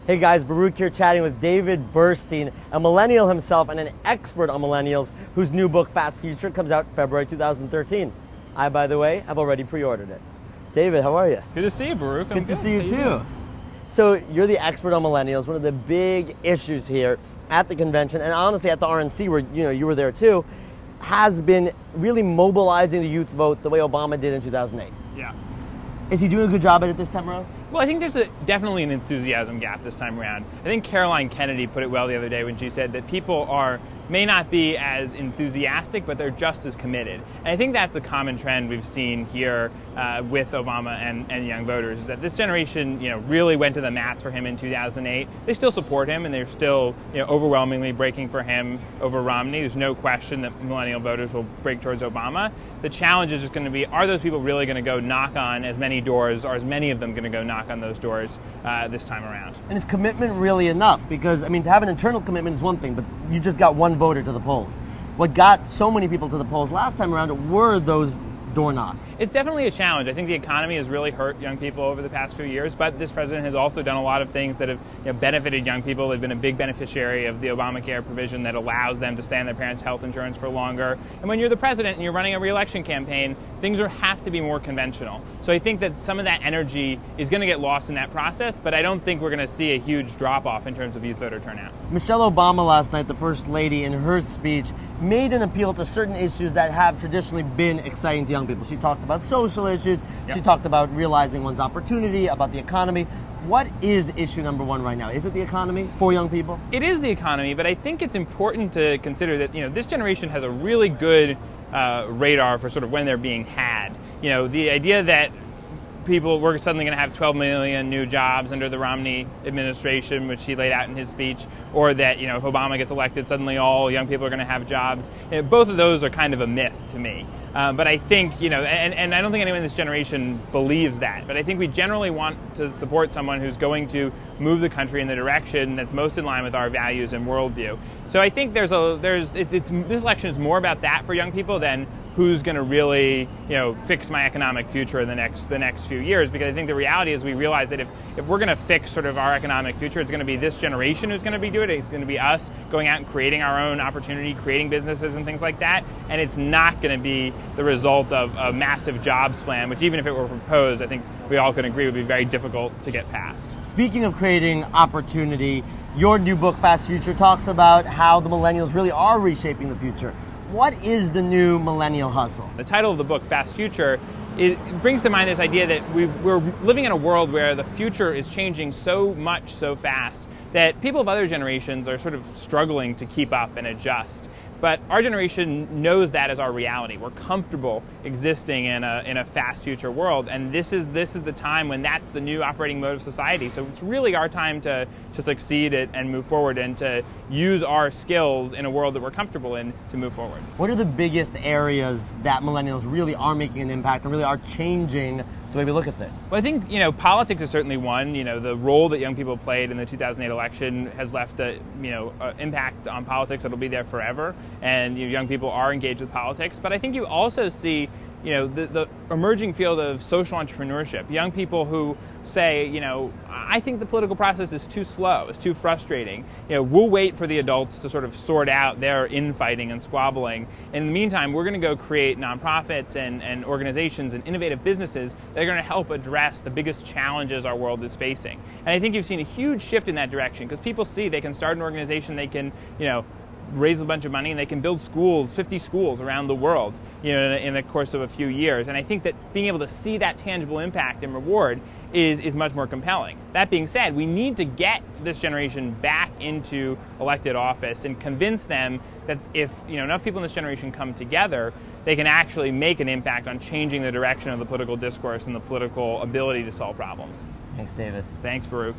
Hey guys, Baruch here chatting with David Burstein, a millennial himself and an expert on millennials whose new book, Fast Future, comes out February 2013. I, by the way, have already pre-ordered it. David, how are you? Good to see you, Baruch. Good to see you too. So you're the expert on millennials. One of the big issues here at the convention, and honestly at the RNC where you were there too, has been really mobilizing the youth vote the way Obama did in 2008. Yeah. Is he doing a good job at it this time around? Well, I think there's definitely an enthusiasm gap this time around. I think Caroline Kennedy put it well the other day when she said that people may not be as enthusiastic, but they're just as committed. And I think that's a common trend we've seen here with Obama and young voters, is that this generation really went to the mats for him in 2008. They still support him, and they're still overwhelmingly breaking for him over Romney. There's no question that millennial voters will break towards Obama. The challenge is just going to be, are those people really going to go knock on as many doors, or as many of them going to go knock on those doors this time around? And is commitment really enough? Because, I mean, to have an internal commitment is one thing, but you just got one voter to the polls. What got so many people to the polls last time around were those door knocks. It's definitely a challenge. I think the economy has really hurt young people over the past few years, but this president has also done a lot of things that have benefited young people. They've been a big beneficiary of the Obamacare provision that allows them to stay on their parents' health insurance for longer. And when you're the president and you're running a re-election campaign, things have to be more conventional. So I think that some of that energy is going to get lost in that process, but I don't think we're going to see a huge drop-off in terms of youth voter turnout. Michelle Obama last night, the First Lady, in her speech, made an appeal to certain issues that have traditionally been exciting to young people. She talked about social issues, Yep. She talked about realizing one's opportunity, about the economy. What is issue number one right now? Is it the economy for young people? It is the economy, but I think it's important to consider that this generation has a really good radar for sort of when they're being had. The idea that we're suddenly going to have 12 million new jobs under the Romney administration, which he laid out in his speech, or that if Obama gets elected, suddenly all young people are going to have jobs. Both of those are kind of a myth to me. But I think, and I don't think anyone in this generation believes that, but I think we generally want to support someone who's going to move the country in the direction that's most in line with our values and worldview. So I think this election is more about that for young people than who's going to really, fix my economic future in the next few years. Because I think the reality is we realize that if we're going to fix sort of our economic future, it's going to be this generation who's going to be doing it. It's going to be us going out and creating our own opportunity, creating businesses and things like that. And it's not going to be the result of a massive jobs plan, which even if it were proposed, I think we all can agree would be very difficult to get passed. Speaking of creating opportunity, your new book, Fast Future, talks about how the millennials really are reshaping the future. What is the new millennial hustle? The title of the book, Fast Future, it brings to mind this idea that we're living in a world where the future is changing so much so fast that people of other generations are sort of struggling to keep up and adjust. But our generation knows that as our reality. We're comfortable existing in a fast future world, and this is the time when that's the new operating mode of society. So it's really our time to succeed and move forward, and to use our skills in a world that we're comfortable in to move forward. What are the biggest areas that millennials really are making an impact and really are changing the way we look at things? Well, I think politics is certainly one. The role that young people played in the 2008 election has left a impact on politics that'll be there forever. And young people are engaged with politics, but I think you also see the emerging field of social entrepreneurship. Young people who say, I think the political process is too slow, it's too frustrating. We'll wait for the adults to sort of sort out their infighting and squabbling. In the meantime, we're going to go create nonprofits and organizations and innovative businesses that are going to help address the biggest challenges our world is facing. And I think you've seen a huge shift in that direction, because people see they can start an organization, they can, raise a bunch of money, and they can build schools, 50 schools around the world, in the course of a few years. And I think that being able to see that tangible impact and reward is much more compelling. That being said, we need to get this generation back into elected office and convince them that if enough people in this generation come together, they can actually make an impact on changing the direction of the political discourse and the political ability to solve problems. Thanks, David. Thanks, Baruch.